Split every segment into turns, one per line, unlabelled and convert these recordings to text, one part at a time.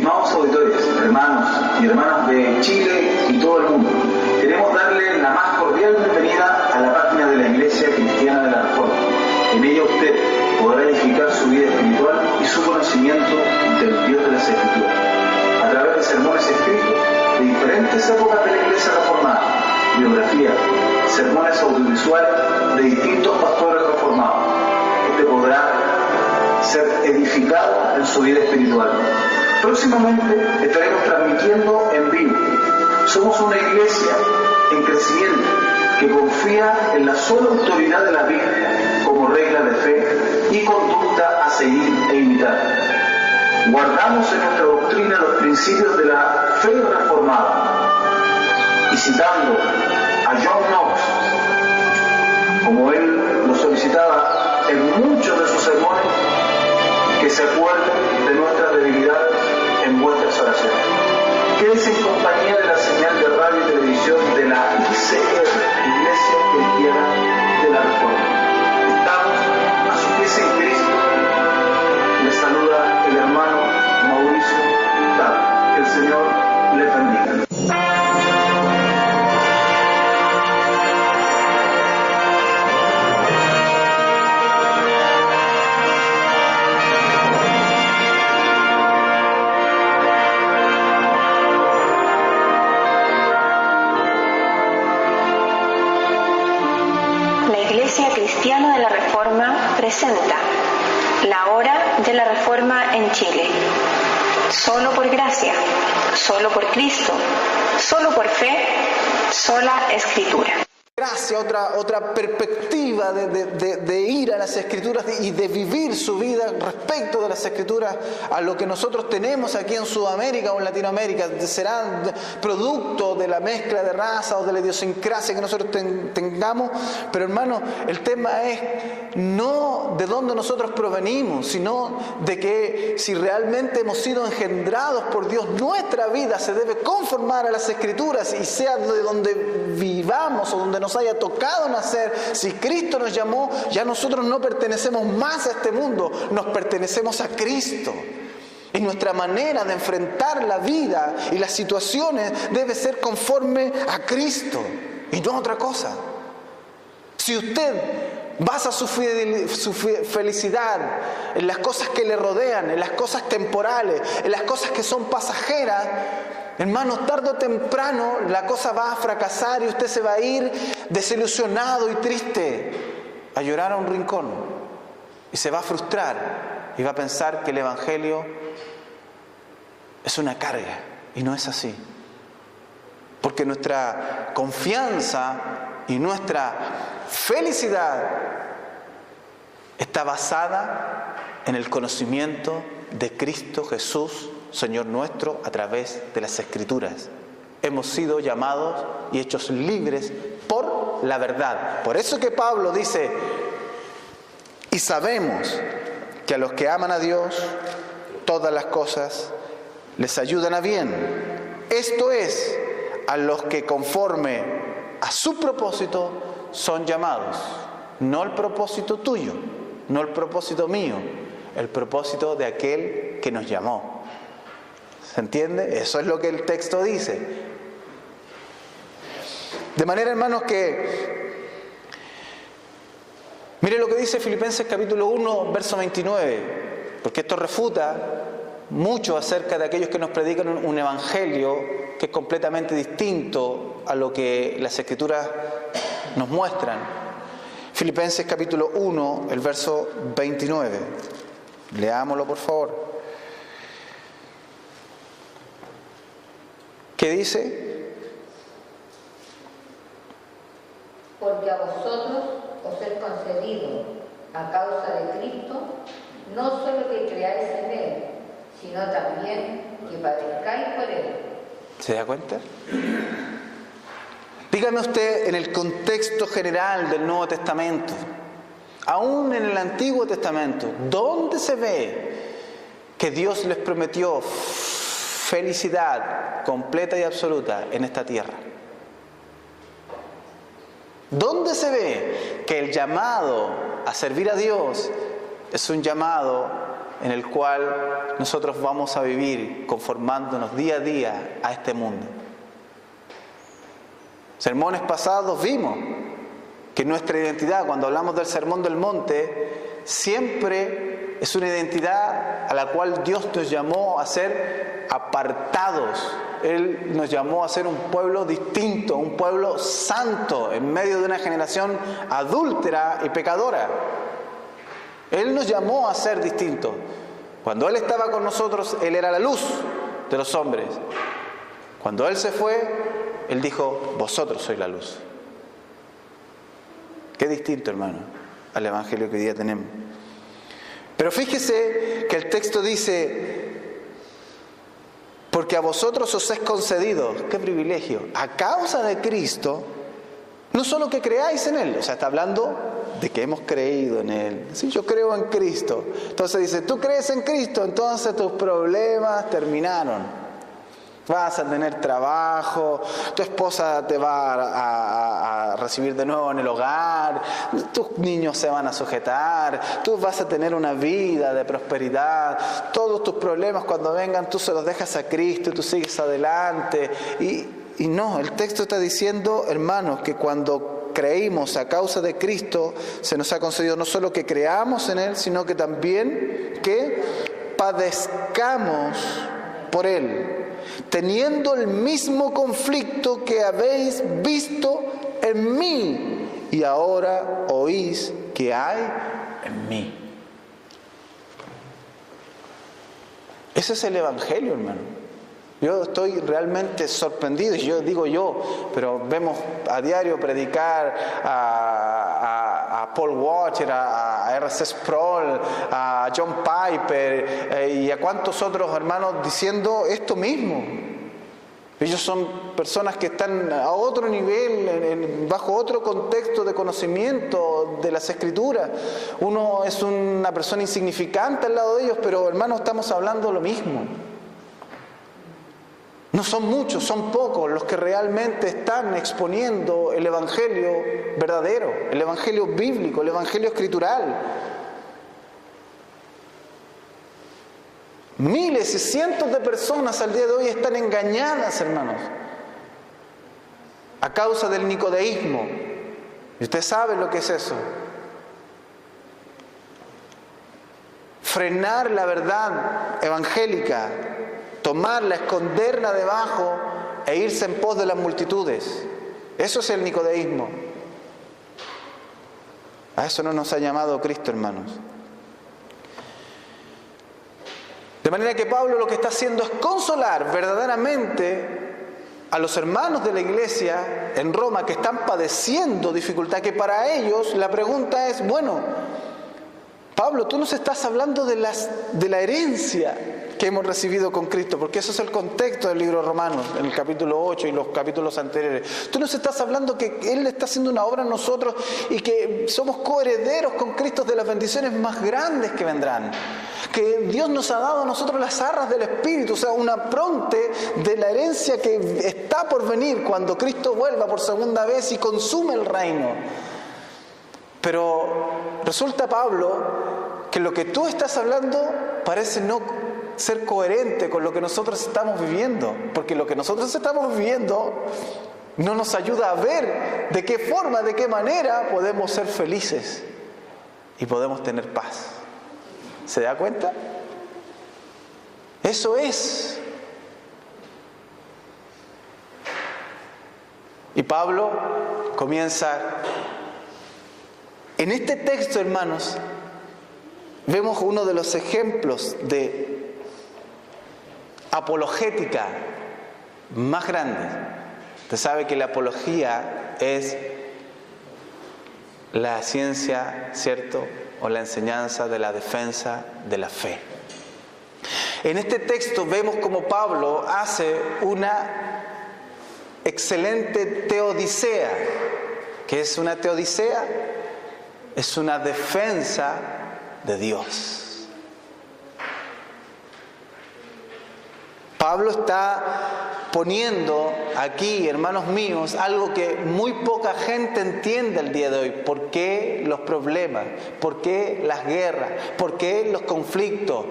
Estimados auditores, hermanos y hermanas de Chile y todo el mundo, queremos darle la más cordial bienvenida a la página de la Iglesia Cristiana de la Reforma. En ella usted podrá edificar su vida espiritual y su conocimiento del Dios de las Escrituras, a través de sermones escritos de diferentes épocas de la Iglesia Reformada, biografías, sermones audiovisuales de distintos pastores reformados. Usted podrá ser edificado en su vida espiritual. Próximamente estaremos transmitiendo en vivo. Somos una iglesia en crecimiento que confía en la sola autoridad de la Biblia como regla de fe y conducta a seguir e imitar. Guardamos en nuestra doctrina los principios de la fe reformada y citando a John Knox, como él lo solicitaba en muchos de sus sermones, que se acuerden de nuestra debilidad en vuestras oraciones. Quédense en compañía de la señal de radio y televisión de la ICR, Iglesia Cristiana de la Reforma. Estamos a sus pies en Cristo. Les saluda el hermano Mauricio Tal. Que el Señor les bendiga.
Cristiana de la Reforma presenta la hora de la Reforma en Chile. Solo por gracia, solo por Cristo, solo por fe, sola Escritura.
Gracia, otra perspectiva de ir a las Escrituras y de vivir su vida respecto de las Escrituras a lo que nosotros tenemos aquí en Sudamérica o en Latinoamérica. Será producto de la mezcla de raza o de la idiosincrasia que nosotros tengamos, pero hermano, el tema es no de dónde nosotros provenimos, sino de que si realmente hemos sido engendrados por Dios, nuestra vida se debe conformar a las Escrituras, y sea de donde vivamos o donde nos haya tocado nacer. Si Cristo nos llamó, ya nosotros no pertenecemos más a este mundo, nos pertenecemos a Cristo. Y nuestra manera de enfrentar la vida y las situaciones debe ser conforme a Cristo y no a otra cosa. Si usted basa su felicidad en las cosas que le rodean, en las cosas temporales, en las cosas que son pasajeras, hermanos, tarde o temprano la cosa va a fracasar y usted se va a ir desilusionado y triste a llorar a un rincón y se va a frustrar y va a pensar que el Evangelio es una carga, y no es así, porque nuestra confianza y nuestra felicidad está basada en el conocimiento de Cristo Jesús, Señor nuestro, a través de las Escrituras. Hemos sido llamados y hechos libres por la verdad. Por eso que Pablo dice: y sabemos que a los que aman a Dios, todas las cosas les ayudan a bien. Esto es, a los que conforme a su propósito son llamados. No el propósito tuyo, no el propósito mío, el propósito de aquel que nos llamó. ¿Se entiende? Eso es lo que el texto dice. De manera, hermanos, que mire lo que dice Filipenses capítulo 1, verso 29, porque esto refuta mucho acerca de aquellos que nos predican un evangelio que es completamente distinto a lo que las Escrituras nos muestran. Filipenses capítulo 1, el verso 29. Leámoslo, por favor. ¿Qué dice?
Porque a vosotros os es concedido, a causa de Cristo, no solo que creáis en Él, sino también que padezcáis por Él.
¿Se da cuenta? Dígame usted, en el contexto general del Nuevo Testamento, aún en el Antiguo Testamento, ¿dónde se ve que Dios les prometió felicidad completa y absoluta en esta tierra? ¿Dónde se ve que el llamado a servir a Dios es un llamado en el cual nosotros vamos a vivir conformándonos día a día a este mundo. Sermones pasados vimos que nuestra identidad, cuando hablamos del Sermón del Monte, siempre es una identidad a la cual Dios nos llamó a ser apartados. Él nos llamó a ser un pueblo distinto, un pueblo santo en medio de una generación adúltera y pecadora. Él nos llamó a ser distintos. Cuando Él estaba con nosotros, Él era la luz de los hombres. Cuando Él se fue, Él dijo, vosotros sois la luz. Qué distinto, hermano, al evangelio que hoy día tenemos. Pero fíjese que el texto dice, porque a vosotros os es concedido, qué privilegio, a causa de Cristo, no solo que creáis en Él, o sea, está hablando de que hemos creído en Él. Sí, yo creo en Cristo. Entonces dice, tú crees en Cristo, entonces tus problemas terminaron. Vas a tener trabajo, tu esposa te va a recibir de nuevo en el hogar, tus niños se van a sujetar, tú vas a tener una vida de prosperidad, todos tus problemas cuando vengan tú se los dejas a Cristo y tú sigues adelante. Y no, el texto está diciendo, hermanos, que cuando creímos a causa de Cristo, se nos ha concedido no solo que creamos en Él, sino que también que padezcamos por Él, teniendo el mismo conflicto que habéis visto en mí y ahora oís que hay en mí. Ese es el evangelio, hermano. Yo estoy realmente sorprendido, y yo digo pero vemos a diario predicar a Paul Washer, a R.C. Sproul, a John Piper y a cuantos otros hermanos diciendo esto mismo. Ellos son personas que están a otro nivel, bajo otro contexto de conocimiento de las Escrituras. Uno es una persona insignificante al lado de ellos, pero hermanos, estamos hablando lo mismo. No son muchos, son pocos los que realmente están exponiendo el evangelio verdadero, el evangelio bíblico, el evangelio escritural. Miles y cientos de personas al día de hoy están engañadas, hermanos, a causa del nicodeísmo. Y usted sabe lo que es eso. Frenar la verdad evangélica, tomarla, esconderla debajo e irse en pos de las multitudes. Eso es el nicodeísmo. A eso no nos ha llamado Cristo, hermanos. De manera que Pablo lo que está haciendo es consolar verdaderamente a los hermanos de la iglesia en Roma que están padeciendo dificultad, que para ellos la pregunta es, bueno, Pablo, tú nos estás hablando de la herencia que hemos recibido con Cristo, porque eso es el contexto del libro de Romanos, en el capítulo 8 y los capítulos anteriores. Tú nos estás hablando que Él está haciendo una obra en nosotros y que somos coherederos con Cristo de las bendiciones más grandes que vendrán. Que Dios nos ha dado a nosotros las arras del Espíritu, o sea, un apronte de la herencia que está por venir cuando Cristo vuelva por segunda vez y consume el reino. Pero resulta, Pablo, que lo que tú estás hablando parece no ser coherente con lo que nosotros estamos viviendo, porque lo que nosotros estamos viviendo no nos ayuda a ver de qué forma, de qué manera podemos ser felices y podemos tener paz. ¿Se da cuenta? Eso es. Y Pablo comienza. En este texto, hermanos, vemos uno de los ejemplos de apologética más grandes. Usted sabe que la apología es la ciencia, ¿cierto?, o la enseñanza de la defensa de la fe. En este texto vemos como Pablo hace una excelente teodicea. ¿Qué es una teodicea? Es una defensa de Dios. Pablo está poniendo aquí, hermanos míos, algo que muy poca gente entiende el día de hoy. ¿Por qué los problemas? ¿Por qué las guerras? ¿Por qué los conflictos?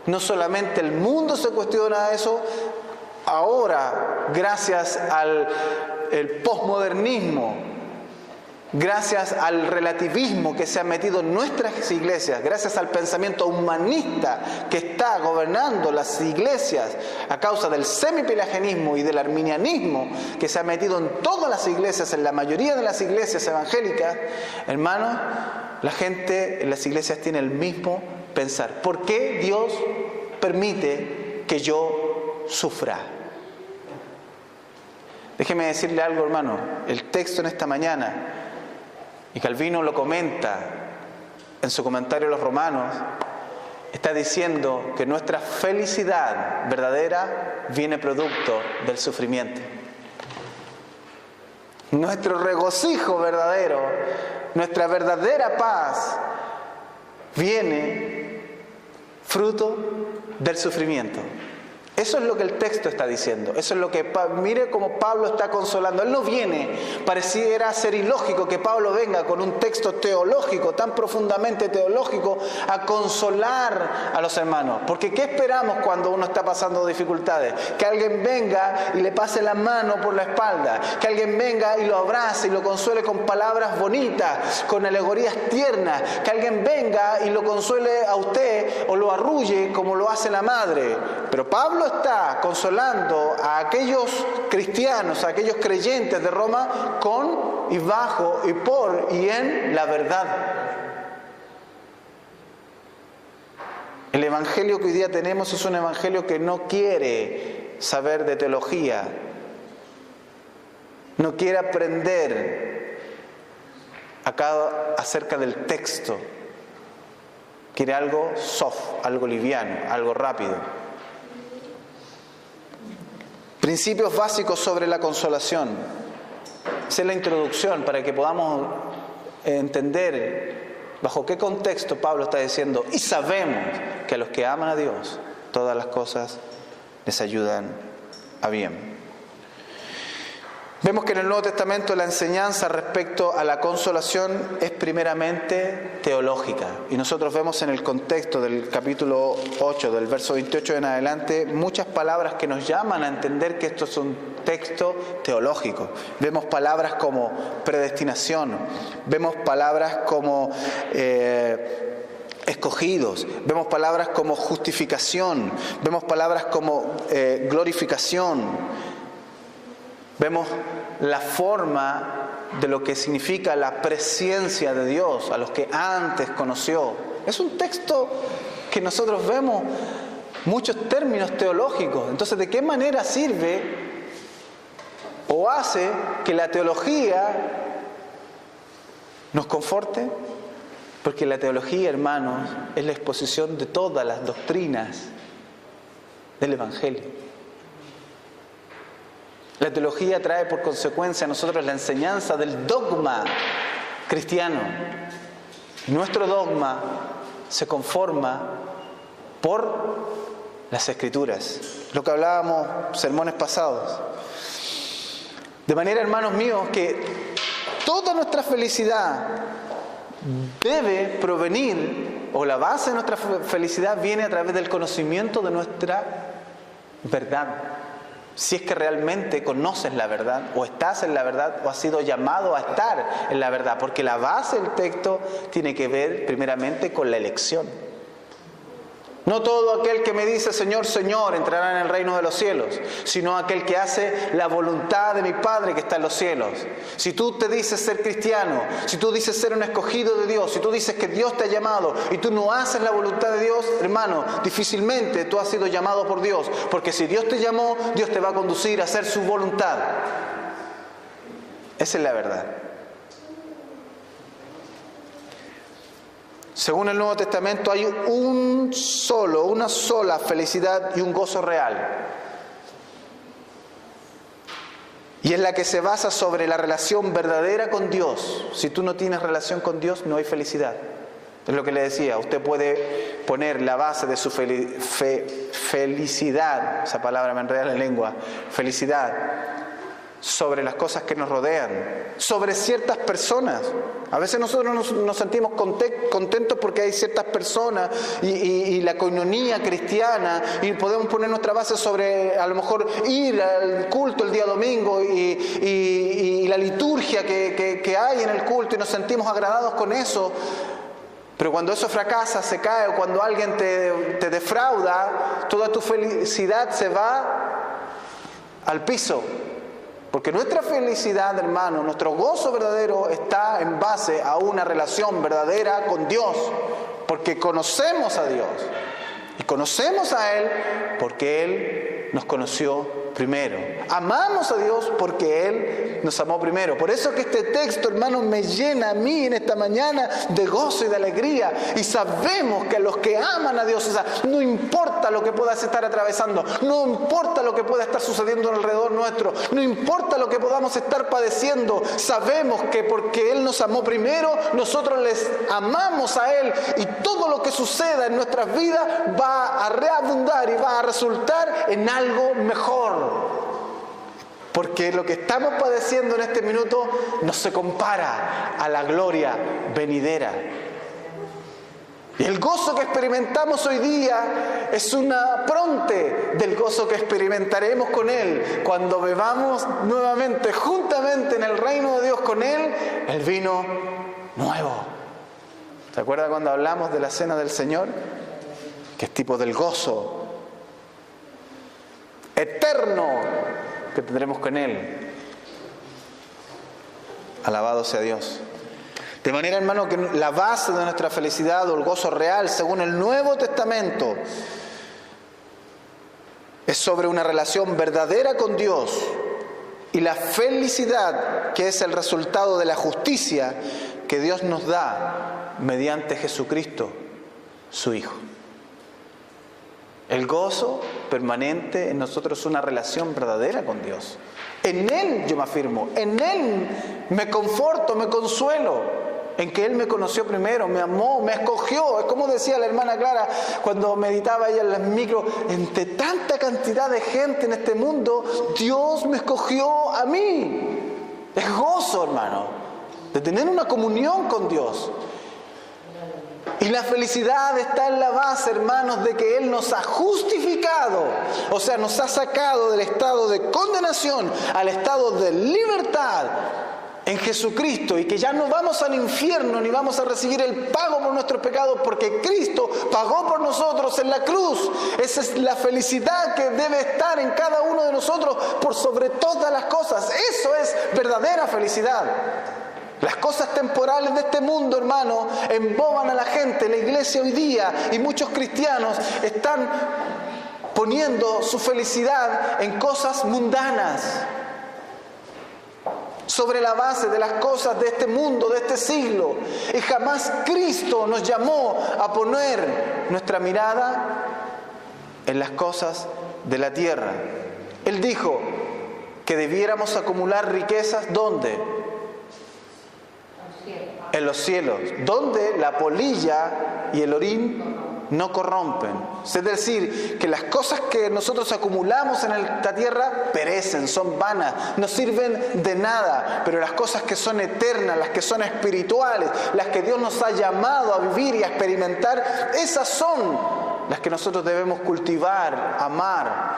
No solamente el mundo se cuestiona eso, ahora, gracias al posmodernismo, gracias al relativismo que se ha metido en nuestras iglesias, gracias al pensamiento humanista que está gobernando las iglesias a causa del semipelagianismo y del arminianismo que se ha metido en todas las iglesias, en la mayoría de las iglesias evangélicas, hermanos, la gente en las iglesias tiene el mismo pensar. ¿Por qué Dios permite que yo sufra? Déjeme decirle algo, hermano. El texto en esta mañana, y Calvino lo comenta en su comentario a los Romanos, está diciendo que nuestra felicidad verdadera viene producto del sufrimiento. Nuestro regocijo verdadero, nuestra verdadera paz, viene fruto del sufrimiento. Eso es lo que el texto está diciendo. Eso es lo que, mire cómo Pablo está consolando. Él no viene, pareciera ser ilógico que Pablo venga con un texto teológico, tan profundamente teológico, a consolar a los hermanos. Porque ¿qué esperamos cuando uno está pasando dificultades? Que alguien venga y le pase la mano por la espalda. Que alguien venga y lo abrace y lo consuele con palabras bonitas, con alegorías tiernas. Que alguien venga y lo consuele a usted o lo arrulle como lo hace la madre. Pero Pablo está consolando a aquellos cristianos, a aquellos creyentes de Roma con y bajo y por y en la verdad. El evangelio que hoy día tenemos es un evangelio que no quiere saber de teología, no quiere aprender acerca del texto, quiere algo soft, algo liviano, algo rápido. Principios básicos sobre la consolación. Esa es la introducción para que podamos entender bajo qué contexto Pablo está diciendo, y sabemos que a los que aman a Dios todas las cosas les ayudan a bien. Vemos que en el Nuevo Testamento la enseñanza respecto a la consolación es primeramente teológica. Y nosotros vemos en el contexto del capítulo 8, del verso 28 en adelante, muchas palabras que nos llaman a entender que esto es un texto teológico. Vemos palabras como predestinación, vemos palabras como escogidos, vemos palabras como justificación, vemos palabras como glorificación. Vemos la forma de lo que significa la presencia de Dios a los que antes conoció. Es un texto que nosotros vemos muchos términos teológicos. Entonces, ¿de qué manera sirve o hace que la teología nos conforte? Porque la teología, hermanos, es la exposición de todas las doctrinas del Evangelio. La teología trae por consecuencia a nosotros la enseñanza del dogma cristiano. Nuestro dogma se conforma por las Escrituras, lo que hablábamos sermones pasados. De manera, hermanos míos, que toda nuestra felicidad debe provenir, o la base de nuestra felicidad viene a través del conocimiento de nuestra verdad. Si es que realmente conoces la verdad, o estás en la verdad, o has sido llamado a estar en la verdad, porque la base del texto tiene que ver primeramente con la elección. No todo aquel que me dice Señor, Señor entrará en el reino de los cielos, sino aquel que hace la voluntad de mi Padre que está en los cielos. Si tú te dices ser cristiano, si tú dices ser un escogido de Dios, si tú dices que Dios te ha llamado y tú no haces la voluntad de Dios, hermano, difícilmente tú has sido llamado por Dios, porque si Dios te llamó, Dios te va a conducir a hacer su voluntad. Esa es la verdad. Según el Nuevo Testamento hay una sola felicidad y un gozo real. Y es la que se basa sobre la relación verdadera con Dios. Si tú no tienes relación con Dios, no hay felicidad. Es lo que le decía, usted puede poner la base de su felicidad, esa palabra me enreda la lengua, felicidad, sobre las cosas que nos rodean, sobre ciertas personas. A veces nosotros nos sentimos contentos porque hay ciertas personas y la coinonía cristiana, y podemos poner nuestra base sobre a lo mejor ir al culto el día domingo y la liturgia que hay en el culto, y nos sentimos agradados con eso. Pero cuando eso fracasa, se cae, o cuando alguien te defrauda, toda tu felicidad se va al piso. Porque nuestra felicidad, hermano, nuestro gozo verdadero está en base a una relación verdadera con Dios. Porque conocemos a Dios. Y conocemos a Él porque Él nos conoció primero. Amamos a Dios porque Él nos amó primero. Por eso que este texto, hermano, me llena a mí en esta mañana de gozo y de alegría. Y sabemos que a los que aman a Dios, o sea, no importa lo que puedas estar atravesando, no importa lo que pueda estar sucediendo alrededor nuestro, no importa lo que podamos estar padeciendo, sabemos que porque Él nos amó primero, nosotros les amamos a Él, y todo lo que suceda en nuestras vidas va a reabundar y va a resultar en algo mejor. Porque lo que estamos padeciendo en este minuto no se compara a la gloria venidera. Y el gozo que experimentamos hoy día es una pronte del gozo que experimentaremos con Él cuando bebamos nuevamente, juntamente en el reino de Dios con Él, el vino nuevo. ¿Se acuerda cuando hablamos de la cena del Señor? Que es tipo del gozo eterno que tendremos con Él. Alabado sea Dios. De manera, hermano, que la base de nuestra felicidad o el gozo real, según el Nuevo Testamento, es sobre una relación verdadera con Dios, y la felicidad que es el resultado de la justicia que Dios nos da mediante Jesucristo, su Hijo. El gozo permanente en nosotros es una relación verdadera con Dios. En Él yo me afirmo, en Él me conforto, me consuelo, en que Él me conoció primero, me amó, me escogió. Es como decía la hermana Clara cuando meditaba ella en el micro, entre tanta cantidad de gente en este mundo, Dios me escogió a mí. Es gozo, hermano, de tener una comunión con Dios. Y la felicidad está en la base, hermanos, de que Él nos ha justificado, o sea, nos ha sacado del estado de condenación al estado de libertad en Jesucristo, y que ya no vamos al infierno ni vamos a recibir el pago por nuestros pecados, porque Cristo pagó por nosotros en la cruz. Esa es la felicidad que debe estar en cada uno de nosotros por sobre todas las cosas. Eso es verdadera felicidad. Las cosas temporales de este mundo, hermano, emboban a la gente. La iglesia hoy día y muchos cristianos están poniendo su felicidad en cosas mundanas, sobre la base de las cosas de este mundo, de este siglo. Y jamás Cristo nos llamó a poner nuestra mirada en las cosas de la tierra. Él dijo que debiéramos acumular riquezas, ¿dónde? En los cielos, donde la polilla y el orín no corrompen. Es decir, que las cosas que nosotros acumulamos en esta tierra perecen, son vanas, no sirven de nada. Pero las cosas que son eternas, las que son espirituales, las que Dios nos ha llamado a vivir y a experimentar, esas son las que nosotros debemos cultivar, amar,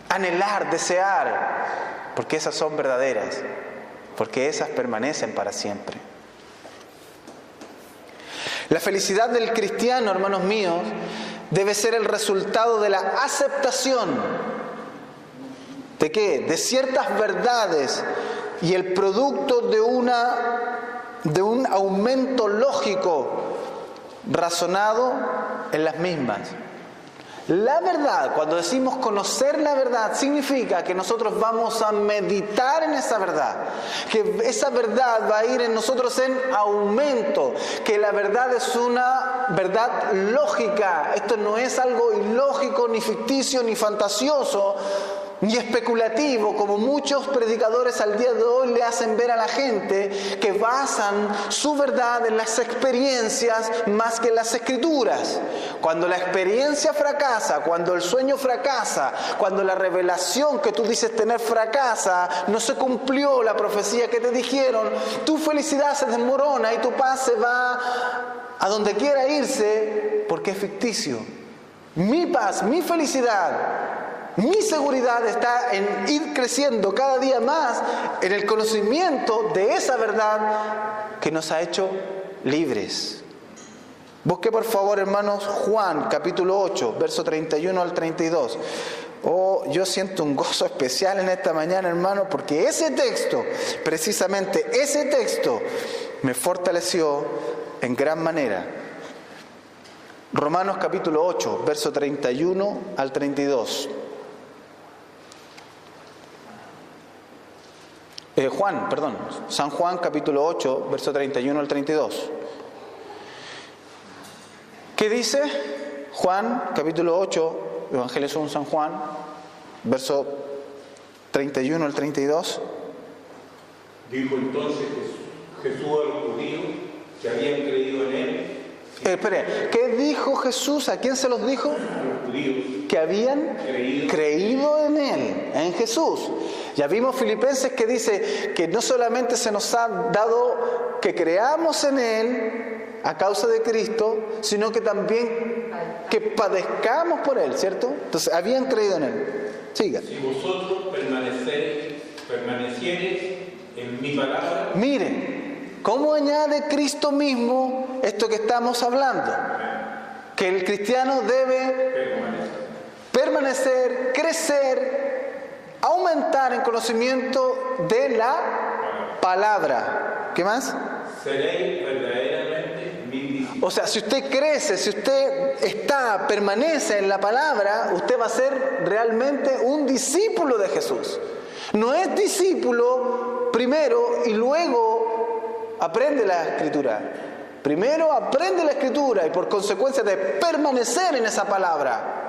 anhelar, desear, porque esas son verdaderas, porque esas permanecen para siempre. La felicidad del cristiano, hermanos míos, debe ser el resultado de la aceptación ¿de qué? De ciertas verdades y el producto de un aumento lógico razonado en las mismas. La verdad, cuando decimos conocer la verdad, significa que nosotros vamos a meditar en esa verdad, que esa verdad va a ir en nosotros en aumento, que la verdad es una verdad lógica. Esto no es algo ilógico, ni ficticio, ni fantasioso, ni especulativo, como muchos predicadores al día de hoy le hacen ver a la gente, que basan su verdad en las experiencias más que en las escrituras. Cuando la experiencia fracasa, cuando el sueño fracasa, cuando la revelación que tú dices tener fracasa, no se cumplió la profecía que te dijeron, tu felicidad se desmorona y tu paz se va a donde quiera irse, porque es ficticio. Mi paz, mi felicidad, mi seguridad está en ir creciendo cada día más en el conocimiento de esa verdad que nos ha hecho libres. Busque por favor, hermanos, Juan capítulo 8, verso 31 al 32. Oh, yo siento un gozo especial en esta mañana, hermano, porque ese texto, precisamente ese texto, me fortaleció en gran manera. Romanos capítulo 8, verso 31 al 32. San Juan capítulo 8, verso 31 al 32. ¿Qué dice Juan capítulo 8, Evangelio según San Juan, verso 31 al 32?
Dijo entonces Jesús a los judíos que habían creído en él.
¿Qué dijo Jesús? ¿A quién se los dijo?
A los judíos
que habían creído en Él, en Jesús. Ya vimos Filipenses que dice que no solamente se nos ha dado que creamos en Él a causa de Cristo, sino que también que padezcamos por Él, ¿cierto? Entonces, habían creído en Él. Siga.
Si vosotros permaneciereis en mi palabra.
Miren, ¿cómo añade Cristo mismo esto que estamos hablando? Que el cristiano debe permanecer, crecer, aumentar en conocimiento de la palabra. ¿Qué más?
Seréis verdaderamente mis discípulos.
O sea, si usted crece, si usted permanece en la palabra, usted va a ser realmente un discípulo de Jesús. No es discípulo primero y luego aprende la Escritura. Primero aprende la Escritura y por consecuencia de permanecer en esa palabra.